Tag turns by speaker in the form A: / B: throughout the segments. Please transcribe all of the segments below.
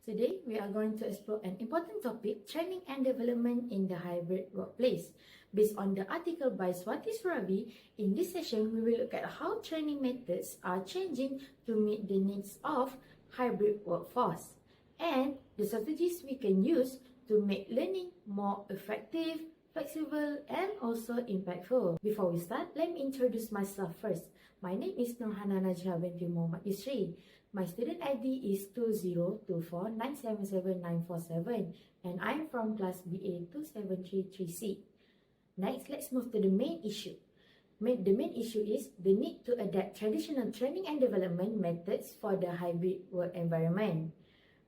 A: Today, we are going to explore an important topic, training and development in the hybrid workplace. Based on the article by Swati Surabi, in this session, we will look at how training methods are changing to meet the needs of hybrid workforce and the strategies we can use to make learning more effective, flexible, and also impactful. Before we start, let me introduce myself first. My name is Nurhana Najha binti Muhammad Yusri. My student ID is 2024977947 and I am from class BA 2733C. Next, let's move to the main issue. The main issue is the need to adapt traditional training and development methods for the hybrid work environment.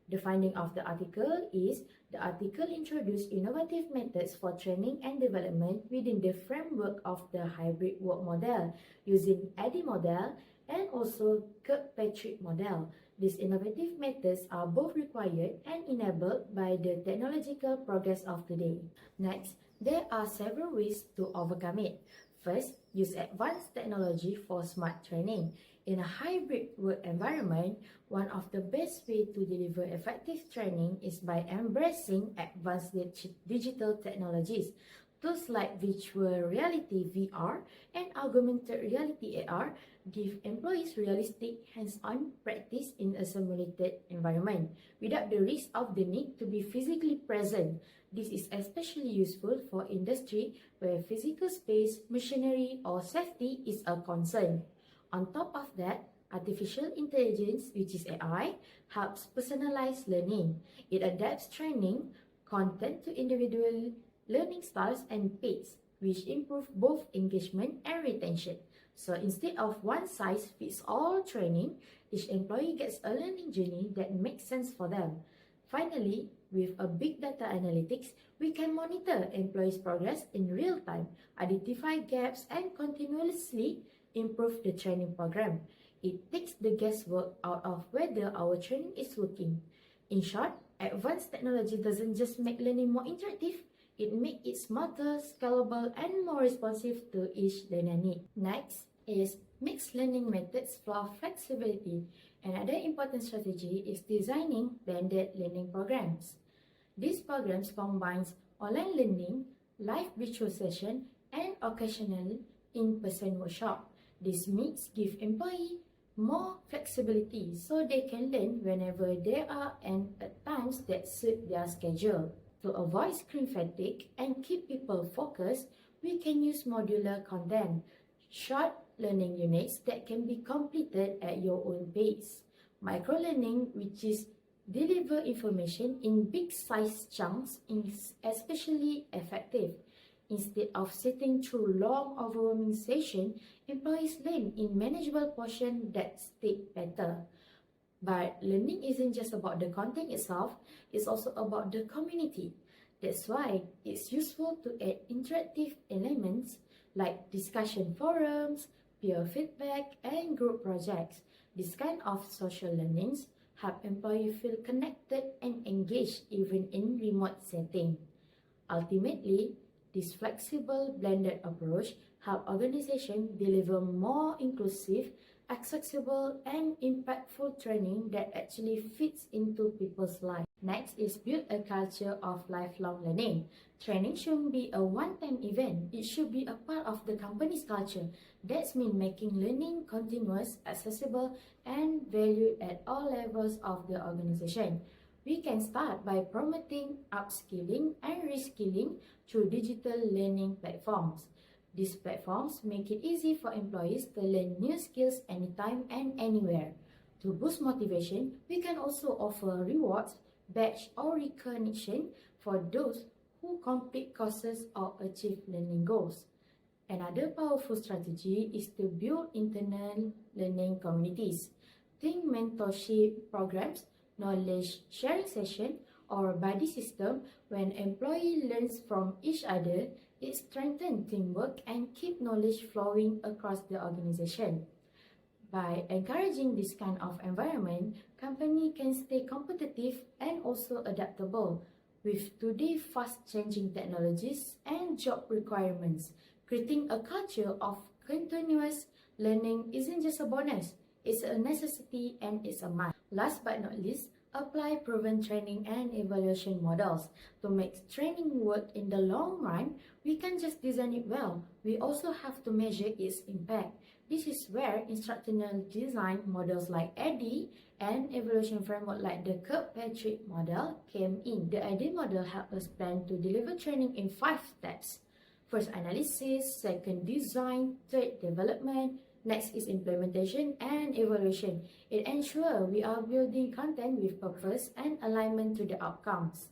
A: The finding of the article is the article introduced innovative methods for training and development within the framework of the hybrid work model using ADDIE model and also Kirkpatrick model. These innovative methods are both required and enabled by the technological progress of today. Next, there are several ways to overcome it. First, use advanced technology for smart training. In a hybrid work environment, one of the best ways to deliver effective training is by embracing advanced digital technologies. Tools like virtual reality VR and augmented reality AR give employees realistic hands-on practice in a simulated environment without the risk of the need to be physically present. This is especially useful for industry where physical space, machinery, or safety is a concern. On top of that, artificial intelligence, which is AI, helps personalize learning. It adapts training content to individual learning styles and pace, which improve both engagement and retention. So instead of one-size-fits-all training, each employee gets a learning journey that makes sense for them. Finally, with a big data analytics, we can monitor employees' progress in real time, identify gaps, and continuously improve the training program. It takes the guesswork out of whether our training is working. In short, advanced technology doesn't just make learning more interactive, it makes it smarter, scalable, and more responsive to each learner need. Next is mixed learning methods for flexibility. Another important strategy is designing blended learning programs. These programs combine online learning, live virtual session, and occasional in-person workshop. This mix gives employees more flexibility so they can learn whenever they are and at times that suit their schedule. To avoid screen fatigue and keep people focused, we can use modular content, short learning units that can be completed at your own pace. Micro-learning, which is deliver information in big-sized chunks, is especially effective. Instead of sitting through long, overwhelming sessions, employees learn in manageable portions that stick better. But learning isn't just about the content itself, it's also about the community. That's why it's useful to add interactive elements like discussion forums, peer feedback, and group projects. This kind of social learnings help employees feel connected and engaged even in remote settings. Ultimately, this flexible blended approach helps organizations deliver more inclusive, accessible, and impactful training that actually fits into people's lives. Next is build a culture of lifelong learning. Training shouldn't be a one-time event. It should be a part of the company's culture. That means making learning continuous, accessible, and valued at all levels of the organization. We can start by promoting upskilling and reskilling through digital learning platforms. These platforms make it easy for employees to learn new skills anytime and anywhere. To boost motivation, we can also offer rewards, badge, or recognition for those who complete courses or achieve learning goals. Another powerful strategy is to build internal learning communities. Think mentorship programs, knowledge sharing session, or buddy system. When employee learns from each other, it strengthens teamwork and keep knowledge flowing across the organization. By encouraging this kind of environment, company can stay competitive and also adaptable. With today's fast-changing technologies and job requirements, creating a culture of continuous learning isn't just a bonus, it's a necessity and it's a must. Last but not least, apply proven training and evaluation models. To make training work in the long run, we can't just design it well, we also have to measure its impact. This is where instructional design models like ADDIE and evaluation framework like the Kirkpatrick model came in. The ADDIE model helped us plan to deliver training in 5 steps. First, analysis, second, design, third, development, next is implementation and evaluation. It ensures we are building content with purpose and alignment to the outcomes.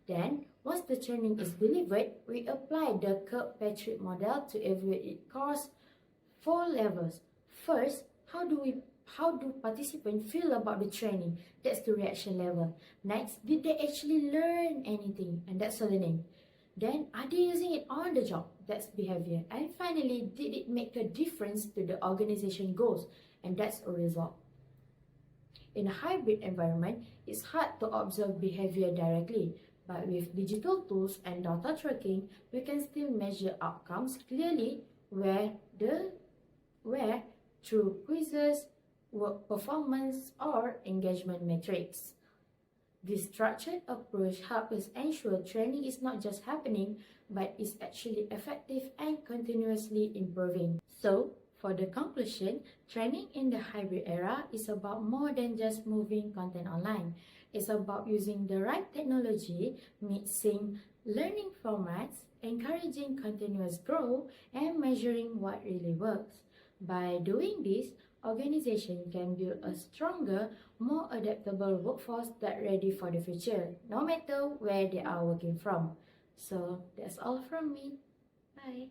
A: Then, once the training is delivered, we apply the Kirkpatrick model to evaluate it across 4 levels. First, how do participants feel about the training? That's the reaction level. Next, did they actually learn anything? And that's learning. Then, are they using it on the job? That's behavior. And finally, did it make a difference to the organization goals? And that's a result. In a hybrid environment, it's hard to observe behavior directly, but with digital tools and data tracking, we can still measure outcomes clearly where through quizzes, work performance, or engagement metrics. This structured approach helps us ensure training is not just happening, but is actually effective and continuously improving. So, for the conclusion, training in the hybrid era is about more than just moving content online. It's about using the right technology, mixing learning formats, encouraging continuous growth, and measuring what really works. By doing this, organizations can build a stronger, more adaptable workforce that's ready for the future, no matter where they are working from. So that's all from me. Bye.